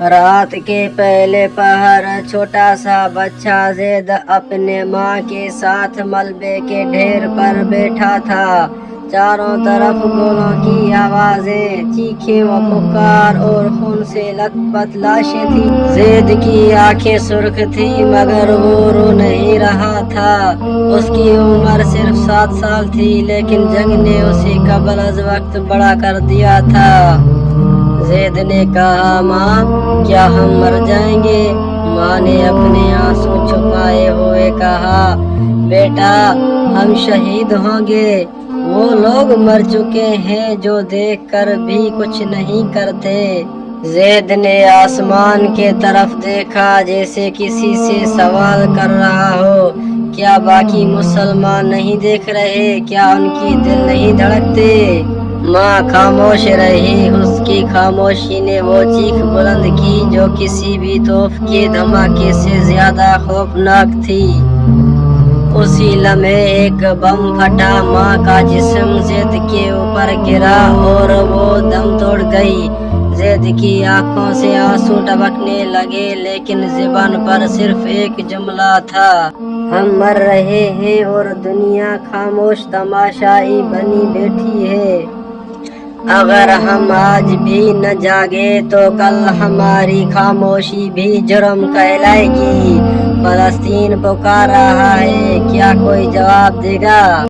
رات کے پہلے پہر چھوٹا سا بچہ زید اپنے ماں کے ساتھ ملبے کے ڈھیر پر بیٹھا تھا۔ چاروں طرف گولوں کی آوازیں، چیخیں و پکار اور خون سے لت پت لاشیں تھیں۔ زید کی آنکھیں سرخ تھیں مگر وہ رو نہیں رہا تھا۔ اس کی عمر صرف 7 سال تھی لیکن جنگ نے اسے قبل از وقت بڑا کر دیا تھا۔ زید نے کہا، ماں کیا ہم مر جائیں گے؟ ماں نے اپنے آنسو چھپائے ہوئے کہا، بیٹا ہم شہید ہوں گے۔ وہ لوگ مر چکے ہیں جو دیکھ کر بھی کچھ نہیں کرتے۔ زید نے آسمان کے طرف دیکھا جیسے کسی سے سوال کر رہا ہو، کیا باقی مسلمان نہیں دیکھ رہے؟ کیا ان کی دل نہیں دھڑکتے؟ ماں خاموش رہی۔ اس کی خاموشی نے وہ چیخ بلند کی جو کسی بھی توپ کے دھماکے سے زیادہ خوفناک تھی۔ اسی لمحے ایک بم پھٹا، ماں کا جسم زید کے اوپر گرا اور وہ دم توڑ گئی۔ زید کی آنکھوں سے آنسو ٹپکنے لگے لیکن زبان پر صرف ایک جملہ تھا، ہم مر رہے ہیں اور دنیا خاموش تماشائی بنی بیٹھی ہے۔ اگر ہم آج بھی نہ جاگے تو کل ہماری خاموشی بھی جرم کہلائے گی۔ فلسطین پکار رہا ہے، کیا کوئی جواب دے گا؟